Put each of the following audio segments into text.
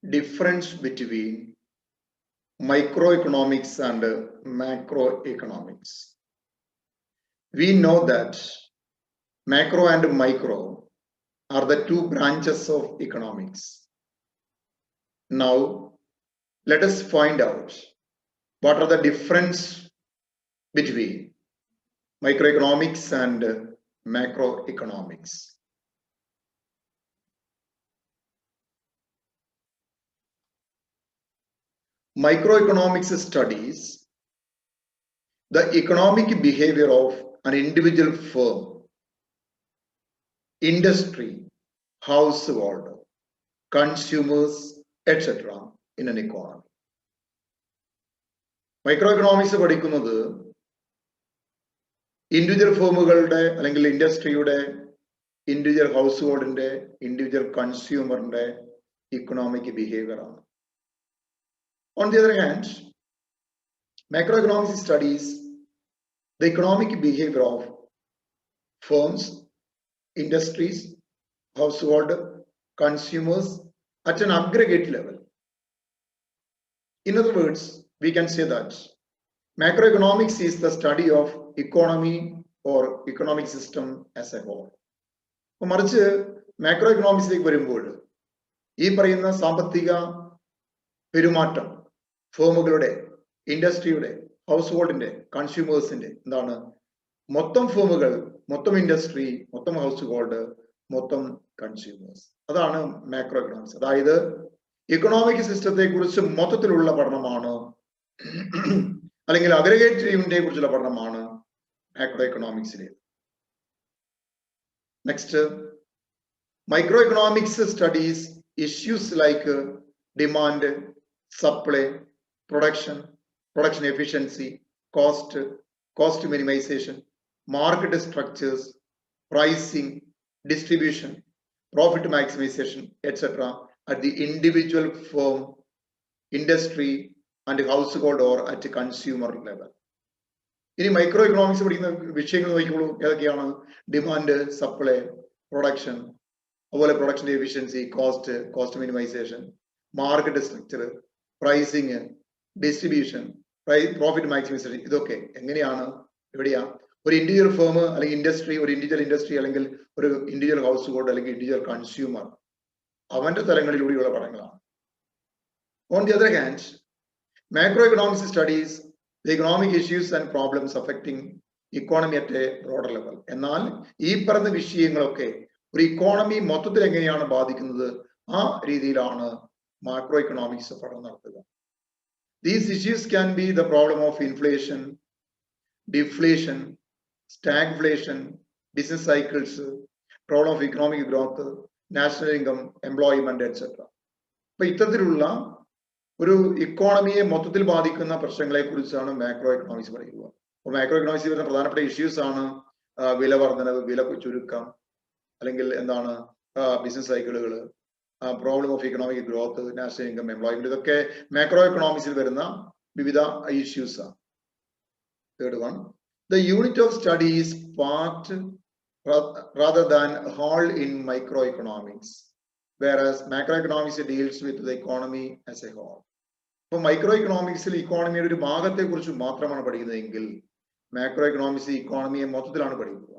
difference between microeconomics and macroeconomics. We know that macro and micro are the two branches of economics. Now, let us find out what are the difference between microeconomics and macroeconomics. Microeconomics studies the economic behavior of an individual firm, industry, household, consumers, etc. in an economy. മൈക്രോഎക്കണോമിക്സ് പഠിക്കുന്നത് individual ഫേമുകളുടെ അല്ലെങ്കിൽ ഇൻഡസ്ട്രിയുടെ, individual ഹൗസ് ഹോൾഡിന്റെ, individual കൺസ്യൂമറിന്റെ economic behaviour ആണ്. On the other hand, macroeconomics studies the economic behavior of firms, industries, household, consumers at an aggregate level. In other words, we can say that macroeconomics is the study of economy or economic system as a whole. മറിച്ച് macro എക്കണോമിക്സിലേക്ക് വരുമ്പോൾ ഈ പറയുന്ന സാമ്പത്തിക പെരുമാറ്റം ഫേമുകളുടെ, ഇൻഡസ്ട്രിയുടെ, house ഹോൾഡിന്റെ, കൺസ്യൂമേഴ്സിന്റെ എന്താണ്, മൊത്തം ഫേമുകൾ, മൊത്തം industry, മൊത്തം ഹൗസ് ഹോൾഡ്, മൊത്തം കൺസ്യൂമേഴ്സ്, അതാണ് മാക്രോ എക്കണോമിക്സ്. അതായത് ഇക്കണോമിക് സിസ്റ്റത്തെ കുറിച്ച് മൊത്തത്തിലുള്ള പഠനമാണ്, അല്ലെങ്കിൽ അഗ്രഗേറ്റീവിനെ കുറിച്ചുള്ള പഠനമാണ് മാക്രോ എക്കണോമിക്സിലെ. Next, microeconomics studies issues like demand, supply, production efficiency, cost minimization, market structures, pricing, distribution, profit maximization, etc. at the individual firm, industry and household or at a consumer level. ഇനി microeconomics പഠിക്കുന്ന വിഷയങ്ങൾ നോക്കിക്കോളൂ. ഏതൊക്കെയാണ്? Demand, supply, production, അതുപോലെ production efficiency, cost minimisation, market structure, pricing, distribution, profit maximisation. ഇതൊക്കെ എങ്ങനെയാണ്, എവിടെയാ? ഒരു ഇൻഡിവിജ്വൽ ഫേം അല്ലെങ്കിൽ ഇൻഡസ്ട്രി, ഒരു ഇൻഡിവിജ്വൽ ഇൻഡസ്ട്രി അല്ലെങ്കിൽ ഒരു ഇൻഡിവിജ്വൽ ഹൗസ് ഹോൾഡ് അല്ലെങ്കിൽ ഇൻഡിവിജ്വൽ കൺസ്യൂമർ, അവന്റെ തലങ്ങളിലൂടെയുള്ള പഠനങ്ങളാണ്. On the other hand, macroeconomics studies the economic issues and problems affecting economy at a broader level. എന്നാൽ ഈ പറഞ്ഞ വിഷയങ്ങളൊക്കെ ഒരു ഇക്കോണമി മൊത്തത്തിൽ എങ്ങനെയാണ് ബാധിക്കുന്നത്, ആ രീതിയിലാണ് macro economics പഠനം നടത്തുക. These issues can be the problem of inflation, deflation, stagflation, business cycles, problem of economic growth, national income, employment, etc. അപ്പൊ ഇത്തരത്തിലുള്ള ഒരു ഇക്കോണമിയെ മൊത്തത്തിൽ ബാധിക്കുന്ന പ്രശ്നങ്ങളെ കുറിച്ചാണ് മാക്രോ എക്കണോമിക്സ് പഠിക്കുക. അപ്പൊ മാക്രോ എക്കണോമിക്സ് വരുന്ന പ്രധാനപ്പെട്ട ഇഷ്യൂസ് ആണ് വില വർധനവ്, വില ചുരുക്കം, അല്ലെങ്കിൽ എന്താണ് ബിസിനസ് സൈക്കിളുകൾ, problem of economic growth, national income, employment, ഇതൊക്കെ മാക്രോ എക്കണോമിക്സിൽ വരുന്ന വിവിധ ഇഷ്യൂസ് ആണ്. Third one, the unit of study is part rather than whole in microeconomics, whereas macroeconomics deals with the economy as a whole. അപ്പോൾ micro എക്കണോമിക്സിൽ ഇക്കോണമിയുടെ ഒരു ഭാഗത്തെ കുറിച്ച് മാത്രമാണ് പഠിക്കുന്നതെങ്കിൽ macro economics ഇക്കോണമിയെ മൊത്തത്തിലാണ് പഠിക്കുക.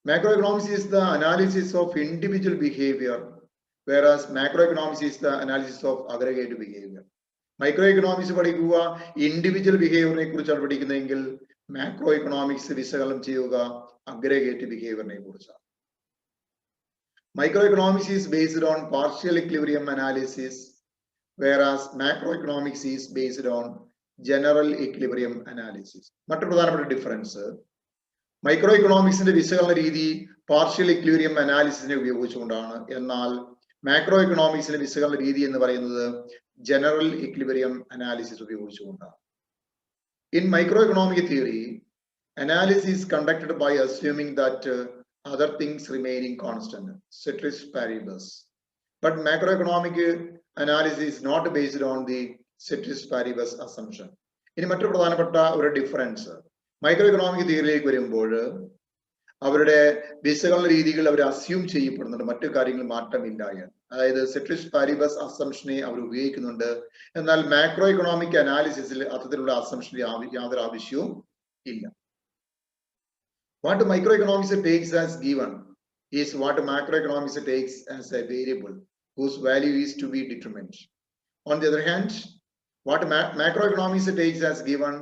Macroeconomics is the analysis of individual behavior, whereas macroeconomics is the analysis of aggregate behavior. Microeconomics പഠിക്കുക individual ബിഹേവിയറിനെ കുറിച്ചാണ് പഠിക്കുന്നതെങ്കിൽ macro economics വിശകലനം ചെയ്യുക അഗ്രഗേറ്റ് ബിഹേവിയറിനെ കുറിച്ചാണ്. Microeconomics is based on partial equilibrium analysis, whereas macroeconomics is based on general equilibrium analysis. മറ്റൊരു പ്രധാനപ്പെട്ട difference, micro എക്കണോമിക്സിന്റെ വിശകലന രീതി partial equilibrium അനാലിസിസിനെ ഉപയോഗിച്ചുകൊണ്ടാണ്. എന്നാൽ മാക്രോ എക്കണോമിക്സിന്റെ വിശകലന രീതി എന്ന് പറയുന്നത് ജനറൽ ഇക്വിലിബ്രിയം അനാലിസിസ് ഉപയോഗിച്ചുകൊണ്ടാണ്. In microeconomic theory, analysis is conducted by assuming that other things remaining constant, ceteris paribus. But macroeconomic analysis is not based on the ceteris paribus assumption. ഇനി മറ്റൊരു പ്രധാനപ്പെട്ട ഒരു difference, micro economic തിയറിയിലേക്ക് വരുമ്പോൾ അവരുടെ വിശകലന രീതികൾ അവർ assume ചെയ്യപ്പെടുന്നുണ്ട്, മറ്റു കാര്യങ്ങൾ മാറ്റമില്ല എന്ന്. അതായത് സെട്രിസ് പാരിബസ് അസംഷനെ അവർ ഉപയോഗിക്കുന്നുണ്ട്. എന്നാൽ മാക്രോ എക്കണോമിക് അനാലിസിസിൽ അത്തരത്തിലുള്ള അസംഷന് യാതൊരു ആവശ്യവും ഇല്ല. What microeconomics takes as given is what macroeconomics takes as a variable whose value is to be determined. On the other hand, what macroeconomics takes as given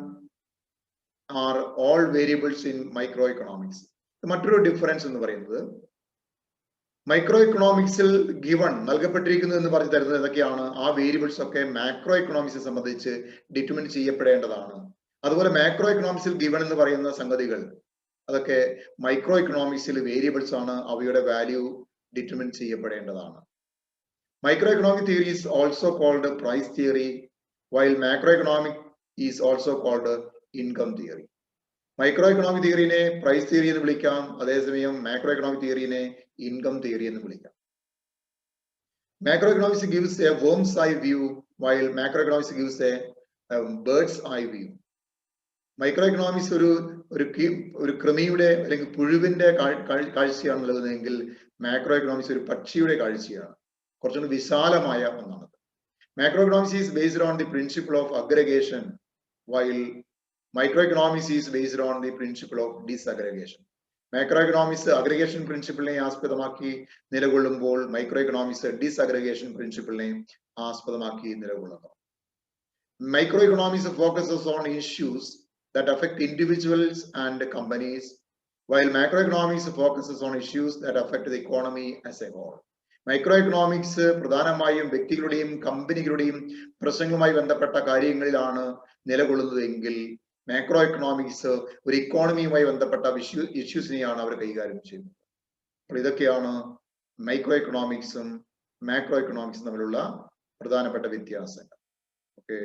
are all variables in microeconomics. മറ്റൊരു difference എന്ന് പറയുന്നത് micro എക്കണോമിക്സിൽ given നൽകപ്പെട്ടിരിക്കുന്നു എന്ന് പറഞ്ഞു തരുന്നത് ഏതൊക്കെയാണ്, ആ variables ഒക്കെ macro എക്കണോമിക്സിനെ സംബന്ധിച്ച് ഡിറ്റർമിൻ ചെയ്യപ്പെടേണ്ടതാണ്. അതുപോലെ മാക്രോ എക്കണോമിക്സിൽ ഗിവൺ എന്ന് പറയുന്ന സംഗതികൾ അതൊക്കെ മൈക്രോ എക്കണോമിക്സിൽ വേരിയബിൾസ് ആണ്, അവയുടെ വാല്യൂ ഡിറ്റർമിൻ ചെയ്യപ്പെടേണ്ടതാണ്. Microeconomic theory is also called price theory, while macroeconomic is also called income theory. Microeconomic തിയറിനെ പ്രൈസ് തിയറി എന്ന് വിളിക്കാം, അതേസമയം മാക്രോ എക്കണോമിക് തിയറിനെ ഇൻകം തിയറി എന്ന് വിളിക്കാം. Macroeconomics gives a worm's eye view while macro economics gives a bird's eye view. Micro economics ഒരു കൃമിയുടെ അല്ലെങ്കിൽ പുഴുവിന്റെ കാഴ്ചയാണ് ഉള്ളതെങ്കിൽ മാക്രോ എക്കണോമിക്സ് ഒരു പക്ഷിയുടെ കാഴ്ചയാണ്, കുറച്ചുകൂടി വിശാലമായ ഒന്നാണ്. Macroeconomics is based on the principle of aggregation while microeconomics is based on the principle of disaggregation. Macroeconomics aggregation പ്രിൻസിപ്പിളിനെ ആസ്പദമാക്കി നിലകൊള്ളുമ്പോൾ മൈക്രോ എക്കണോമിക്സ് ഡിസഗ്രിഗേഷൻ പ്രിൻസിപ്പിളിനെ ആസ്പദമാക്കി നിലകൊള്ളുന്നു. Microeconomics focuses on issues that affect individuals and companies, while macroeconomics focuses on issues that affect the economy as a whole. Micro economics പ്രധാനമായും വ്യക്തികളുടെയും കമ്പനികളുടെയും പ്രശ്നങ്ങളുമായി ബന്ധപ്പെട്ട കാര്യങ്ങളിലാണ് നിലകൊള്ളുന്നതെങ്കിൽ മാക്രോ എക്കണോമിക്സ് ഒരു ഇക്കോണമിയുമായി ബന്ധപ്പെട്ട ഇഷ്യൂസിനെയാണ് അവർ കൈകാര്യം ചെയ്യുന്നത്. അപ്പോൾ ഇതൊക്കെയാണ് മൈക്രോ എക്കണോമിക്സും മാക്രോ എക്കണോമിക്സും തമ്മിലുള്ള പ്രധാനപ്പെട്ട വ്യത്യാസങ്ങൾ. ഓക്കെ.